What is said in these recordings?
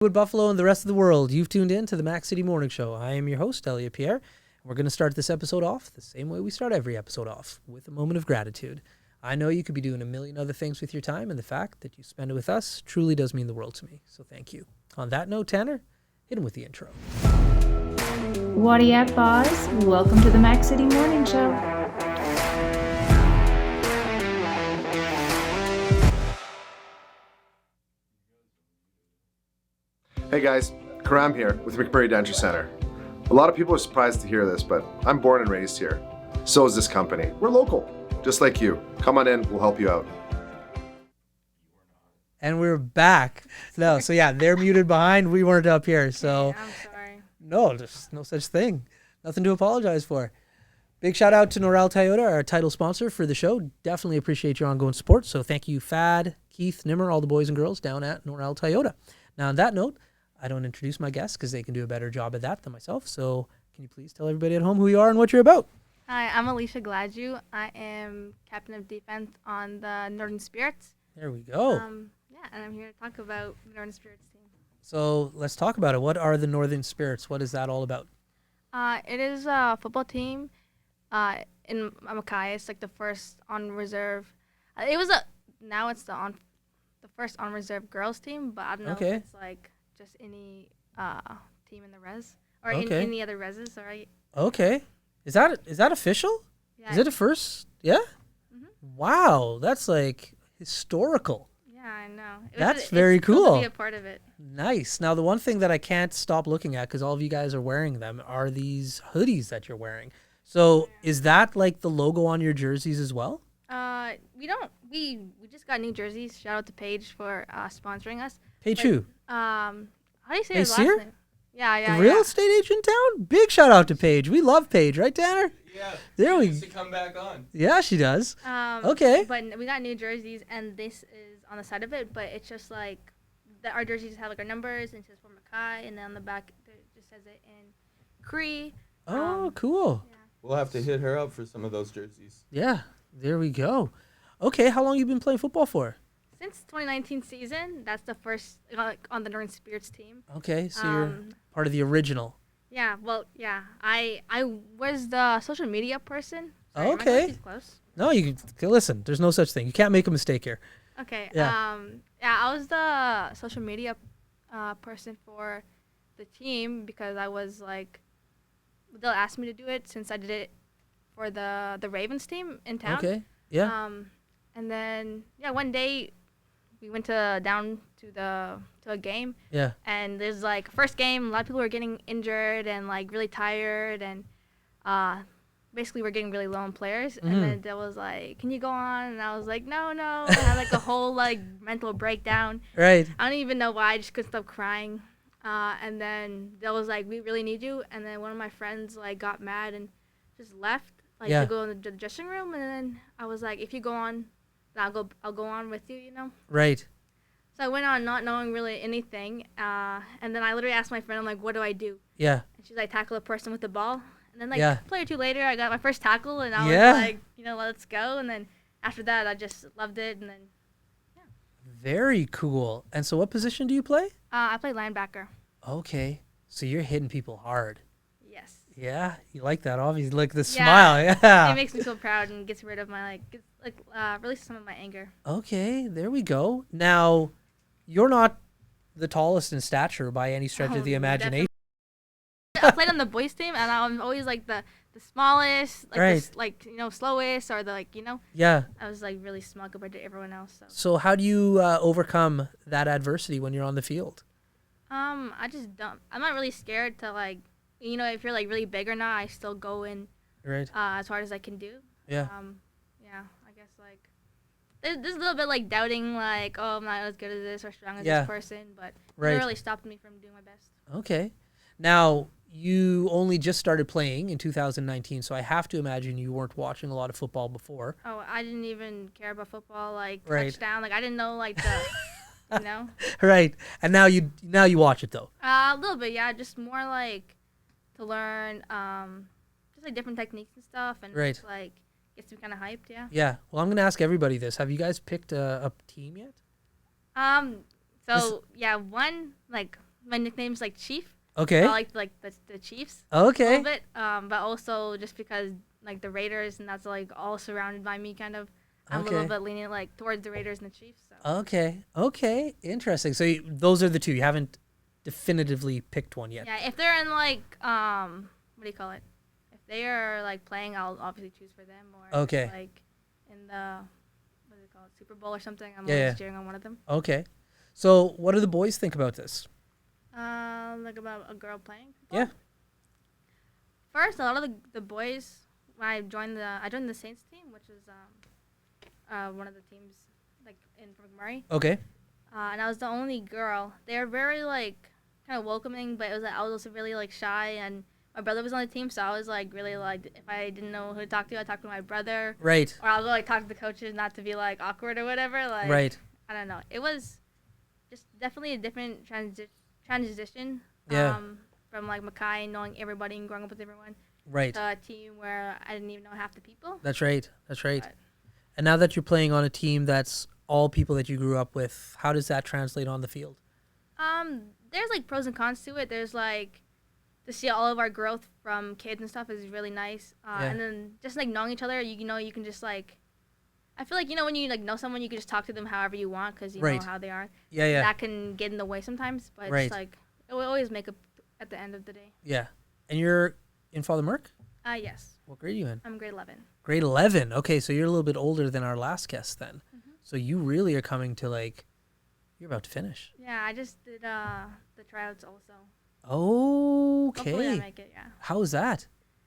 With Buffalo and the rest of the world, you've tuned in to the Mac City Morning Show. I am your host, Elliot Pierre. We're going to start this episode off the same way we start every episode off, with a moment of gratitude. I know you could be doing a million other things with your time, and the fact that you spend it with us truly does mean the world to me. So thank you. On that note, Tanner, hit him with the intro. What up, boss? Welcome to the Mac City Morning Show. Hey guys, Karam here with McMurray Denture Center. A lot of people are surprised to hear this, but I'm born and raised here. So is this company. We're local, just like you. Come on in, we'll help you out. And we're back. They're muted behind. We weren't up here, so. I'm sorry. No, there's no such thing. Nothing to apologize for. Big shout out to Norel Toyota, our title sponsor for the show. Definitely appreciate your ongoing support. So thank you, Fad, Keith, Nimmer, all the boys and girls down at Norel Toyota. Now, on that note, I don't introduce my guests because they can do a better job at that than myself. So can you please tell everybody at home who you are and what you're about? Hi, I'm Alicia Gladue. I am captain of defense on the Northern Spirits. There we go. And I'm here to talk about the Northern Spirits team. So let's talk about it. What are the Northern Spirits? What is that all about? It is a football team in Mackay. It's like the first on reserve. Now it's the first on reserve girls team, but I don't know if it's like just any team in the res or any other reses. Right? Okay. Is that official? Yeah. Is it a first? Yeah? Mm-hmm. Wow. That's like historical. Yeah, I know. That's very cool. Cool to be a part of it. Nice. Now, the one thing that I can't stop looking at, because all of you guys are wearing them, are these hoodies that you're wearing. So is that like the logo on your jerseys as well? We don't. We just got new jerseys. Shout out to Paige for sponsoring us. Paige who? How do you say Hey, his last Sear? name? Yeah. The real estate agent in town? Big shout out to Paige. We love Paige, right, Tanner? Yeah. There we needs to come back on. Yeah, she does. Okay. But we got new jerseys, and this is on the side of it, but it's just like our jerseys have like our numbers, and it says for Mackay, and then on the back it just says it in Cree. Oh, cool. Yeah. We'll have to hit her up for some of those jerseys. Yeah, there we go. Okay, how long you been playing football for? Since 2019 season, that's the first on the Northern Spirits team. Okay, so you're part of the original. Yeah, well, yeah. I was the social media person. Sorry, Okay. my voice is close. No, you can listen. There's no such thing. You can't make a mistake here. Okay. Yeah. I was the social media person for the team because I was like, they'll ask me to do it since I did it for the Ravens team in town. Okay. Yeah. And then one day we went down to a game. Yeah. And there's like first game, a lot of people were getting injured and like really tired, and basically we're getting really low on players. Mm-hmm. And then there was like, can you go on? And I was like, no. I had like a whole like mental breakdown. Right. I don't even know why. I just couldn't stop crying. And then there was like, we really need you. And then one of my friends like got mad and just left to go in the dressing room. And then I was like, if you go on, then I'll go on with you, you know? Right. So I went on not knowing really anything. And then I literally asked my friend, I'm like, what do I do? Yeah. And she's like, tackle a person with the ball. And then like a play or two later, I got my first tackle, and I was like, let's go. And then after that, I just loved it. And then, Very cool. And so what position do you play? I played linebacker. Okay. So you're hitting people hard. Yes. Yeah. You like that, obviously. Like the smile. It Yeah. makes me feel proud and gets rid of my releases some of my anger. Okay. There we go. Now, you're not the tallest in stature by any stretch of the imagination. I played on the boys team, and I'm always like the smallest, like Right. slowest, or Yeah. I was like really small compared to everyone else. So how do you overcome that adversity when you're on the field? I just don't. I'm not really scared to if you're like really big or not. I still go in Right. as hard as I can do. Yeah. I guess like there's a little bit like doubting, like, oh, I'm not as good as this or strong as Yeah. this person, but Right. it really stopped me from doing my best. Okay. Now, you only just started playing in 2019, so I have to imagine you weren't watching a lot of football before. Oh, I didn't even care about football, like Right. touchdown. Like I didn't know like the, Right. And now you watch it though. A little bit, yeah. Just more like to learn, just like different techniques and stuff, and Right. just, like gets me kind of hyped, yeah. Yeah. Well, I'm gonna ask everybody this. Have you guys picked a team yet? So yeah, one like my nickname's like Chief. Okay. I like the Chiefs. Okay. A little bit. But also just because like the Raiders and that's like all surrounded by me kind of. I'm a little bit lenient like towards the Raiders and the Chiefs. So. Okay. Interesting. So those are the two. You haven't definitively picked one yet. Yeah. If they're in like what do you call it? If they are like playing, I'll obviously choose for them. Or Okay. like in the what do they call it? Super Bowl or something. I'm Yeah. always cheering on one of them. Okay. So what do the boys think about this? Like about a girl playing. Yeah. First, a lot of the boys when I joined the Saints team, which is one of the teams like in McMurray. Okay. And I was the only girl. They were very like kind of welcoming, but it was like I was also really like shy, and my brother was on the team, so I was like really like if I didn't know who to talk to, I talked to my brother. Right. Or I'll go like talk to the coaches, not to be like awkward or whatever. Like Right. I don't know. It was just definitely a different transition. Yeah. From like Mackay, knowing everybody and growing up with everyone. Right. To a team where I didn't even know half the people. That's right. But, And now that you're playing on a team that's all people that you grew up with, how does that translate on the field? there's like pros and cons to it. There's like to see all of our growth from kids and stuff is really nice. And then just like knowing each other, you know, you can just like, I feel like, you know, when you like know someone, you can just talk to them however you want because you know how they are. Yeah. That can get in the way sometimes, but it's like it will always make up at the end of the day. Yeah. And you're in Father Merck? Yes. What grade are you in? I'm grade 11. Grade 11. Okay, so you're a little bit older than our last guest then. Mm-hmm. So you really are coming to like, you're about to finish. Yeah, I just did the tryouts also. Okay. Hopefully I make it, yeah. How was that?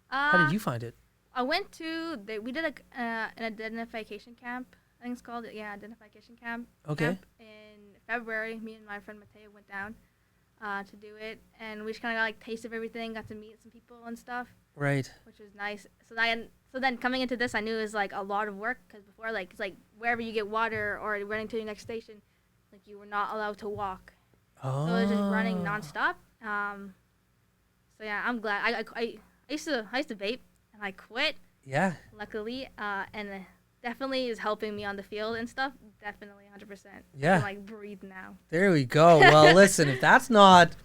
How did you find it? I went to, we did like an identification camp. I think it's called, identification camp. Okay. Camp in February. Me and my friend Mateo went down to do it. And we just kind of got like taste of everything, got to meet some people and stuff. Right. Which was nice. So then coming into this, I knew it was like a lot of work because before, like, it's like wherever you get water or running to your next station, like you were not allowed to walk. Oh. So it was just running nonstop. So yeah, I'm glad. I used to vape and I quit. Yeah. Luckily, and definitely is helping me on the field and stuff. Definitely, 100%. Yeah. I can like breathe now. There we go. Well, listen, if that's not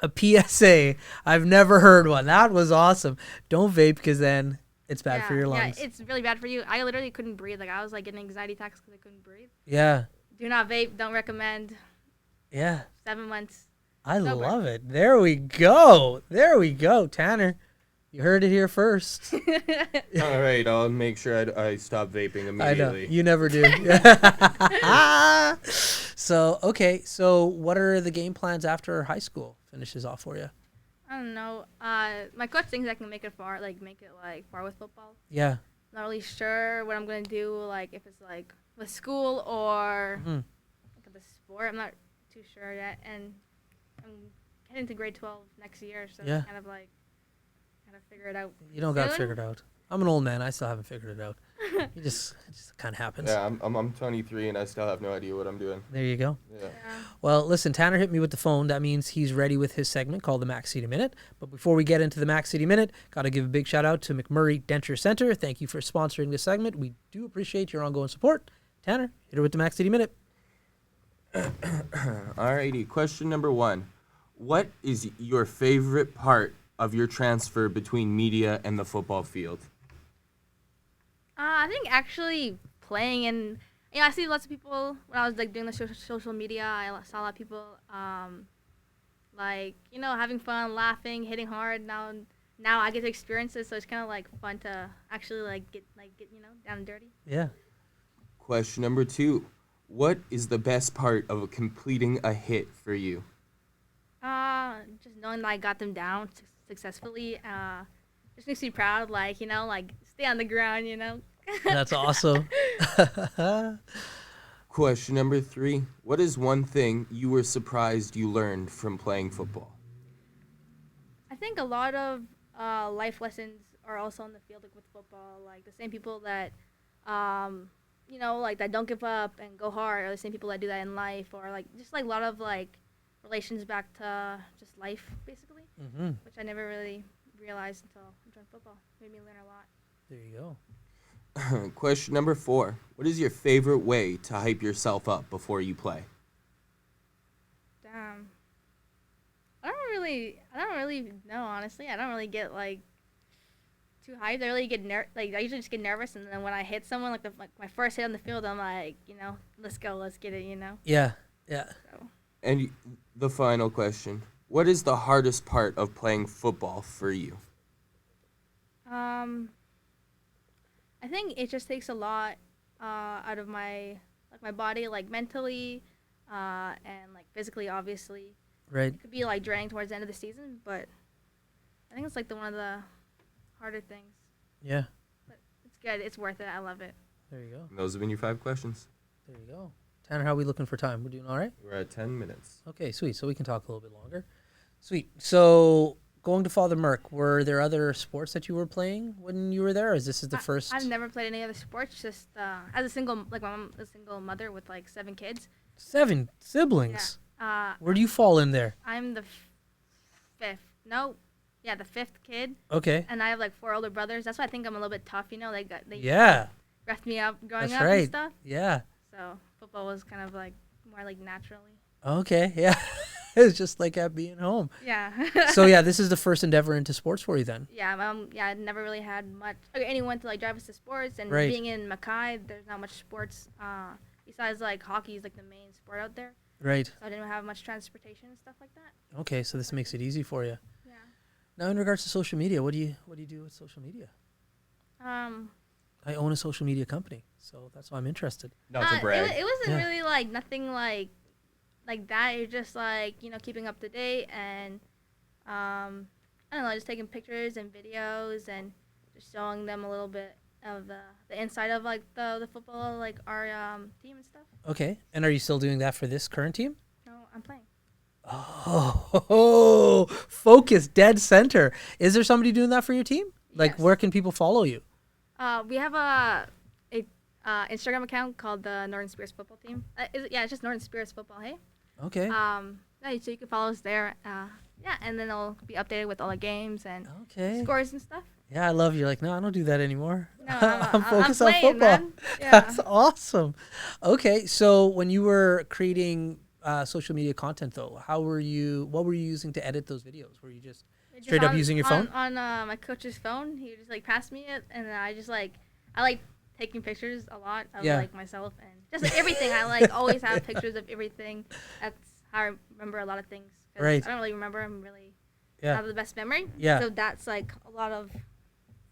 a PSA, I've never heard one. That was awesome. Don't vape because then it's bad for your lungs. Yeah, it's really bad for you. I literally couldn't breathe. Like I was like getting anxiety attacks because I couldn't breathe. Yeah. Do not vape. Don't recommend. Yeah. 7 months. I sober. love it. There we go. There we go. Tanner, you heard it here first. All right, I'll make sure I stop vaping immediately. I know. You never do. So, okay. So, what are the game plans after high school finishes off for you? I don't know. My coach thinks I can make it far with football. Yeah. Not really sure what I'm gonna do. Like if it's like with school or like the sport. I'm not too sure yet. And I'm heading to grade 12 next year, so Yeah. kind of like gotta figure it out. You don't got to soon. figure it out. I'm an old man. I still haven't figured it out. It just kind of happens. Yeah, I'm 23 and I still have no idea what I'm doing. There you go. Yeah. Well, listen, Tanner hit me with the phone. That means he's ready with his segment called the Mac City Minute. But before we get into the Mac City Minute, got to give a big shout out to McMurray Denture Center. Thank you for sponsoring this segment. We do appreciate your ongoing support. Tanner, hit her with the Mac City Minute. Alrighty, question number 1. What is your favorite part of your transfer between media and the football field? I think actually playing and I see lots of people when I was like doing the social media. I saw a lot of people like having fun, laughing, hitting hard. Now I get to experience it, so it's kind of like fun to actually like get down and dirty. Yeah. Question number 2. What is the best part of completing a hit for you? Just knowing that I got them down successfully. Just makes me proud. Like stay on the ground. That's awesome. Question number 3. What is one thing you were surprised you learned from playing football? I think a lot of life lessons are also on the field, like with football. Like the same people that, like that don't give up and go hard, are the same people that do that in life, or like just like a lot of like relations back to just life, basically, which I never really realized until I joined football. Made me learn a lot. There you go. Question number 4. What is your favorite way to hype yourself up before you play? Damn. don't really know, honestly. I don't really get like too hyped. I really get I usually just get nervous, and then when I hit someone, like my first hit on the field, I'm like, let's go, let's get it, Yeah. So. And the final question: what is the hardest part of playing football for you? I think it just takes a lot out of my body, like mentally, and like physically, obviously. Right. It could be like draining towards the end of the season, but I think it's like one of the harder things. Yeah. But it's good. It's worth it. I love it. There you go. And those have been your 5 questions. There you go. Tanner, how are we looking for time? We're doing all right? We're at 10 minutes. Okay, sweet. So we can talk a little bit longer. Sweet. So going to Father Merck, were there other sports that you were playing when you were there, or is this the first? I've never played any other sports. Just as a single, like my mom, a single mother with like 7 kids. 7 siblings. Yeah. Where do you fall in there? I'm the 5th. No. Yeah, the 5th kid. Okay. And I have like 4 older brothers. That's why I think I'm a little bit tough. They Yeah. roughed me up growing That's up right. and stuff. Yeah. So football was kind of like more like naturally. Okay. Yeah. It's just like at being home. Yeah. So yeah, this is the first endeavor into sports for you then. Yeah, I never really had much anyone to like drive us to sports, and Right. being in Mackay, there's not much sports besides like hockey is like the main sport out there. Right. So I didn't have much transportation and stuff like that. Okay, so this makes it easy for you. Yeah. Now, in regards to social media, what do you do with social media? I own a social media company, so that's why I'm interested. Not to brag. It wasn't Yeah. really like nothing like that. It's just like keeping up to date and I don't know, just taking pictures and videos and just showing them a little bit of the inside of like the football, like our team and stuff. Okay, and are you still doing that for this current team? No, I'm playing. Oh, focus, dead center. Is there somebody doing that for your team? Like, Yes. where can people follow you? We have a Instagram account called the Northern Spears Football Team. It's just Northern Spears Football. Hey. Okay. Yeah, so you can follow us there. Yeah, and then it'll be updated with all the games and Okay. scores and stuff. Yeah, I love you. Like, no, I don't do that anymore. No, I'm focused on playing, football. man. Yeah. That's awesome. Okay, so when you were creating social media content, though, what were you using to edit those videos? Were you just straight up using your phone? On my coach's phone. He would just like pass me it, and then I like taking pictures a lot of Yeah. like myself and just like everything. I like always have pictures of everything. That's how I remember a lot of things. 'Cause Right. I don't really remember. I'm really Yeah. have the best memory. Yeah. So that's like a lot of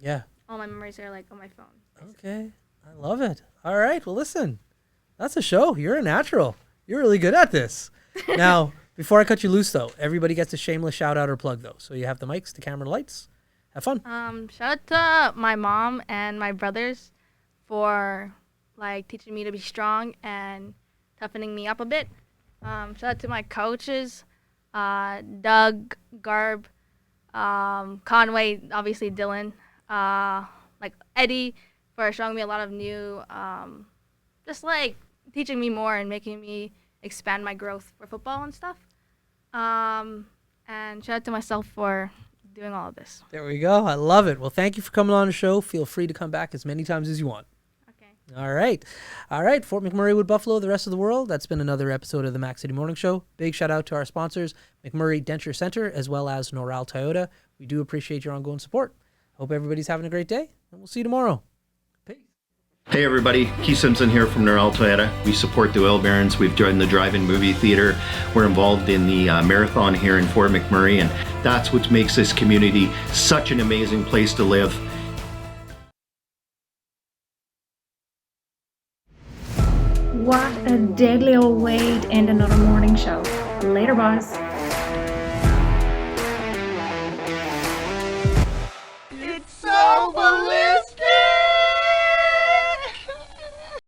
Yeah. all my memories are like on my phone. basically. Okay. I love it. All right. Well, listen, that's a show. You're a natural. You're really good at this. Now, before I cut you loose, though, everybody gets a shameless shout out or plug, though. So you have the mics, the camera, the lights. Have fun. Shout out to my mom and my brothers for like teaching me to be strong and toughening me up a bit. Shout out to my coaches, Doug, Garb, Conway, obviously Dylan, like Eddie for showing me a lot of new, just like teaching me more and making me expand my growth for football and stuff. And shout out to myself for doing all of this. There we go. I love it. Well, thank you for coming on the show. Feel free to come back as many times as you want. Okay. All right. All right. Fort McMurray, Wood Buffalo, the rest of the world. That's been another episode of the Mac City Morning Show. Big shout out to our sponsors, McMurray Denture Center, as well as Noral Toyota. We do appreciate your ongoing support. Hope everybody's having a great day, and we'll see you tomorrow. Peace. Hey everybody, Keith Simpson here from Noral Toyota. We support the Oil Barons. We've joined the drive-in movie theater. We're involved in the marathon here in Fort McMurray, and that's what makes this community such an amazing place to live. What a deadly old way to end another morning show. Later, boss.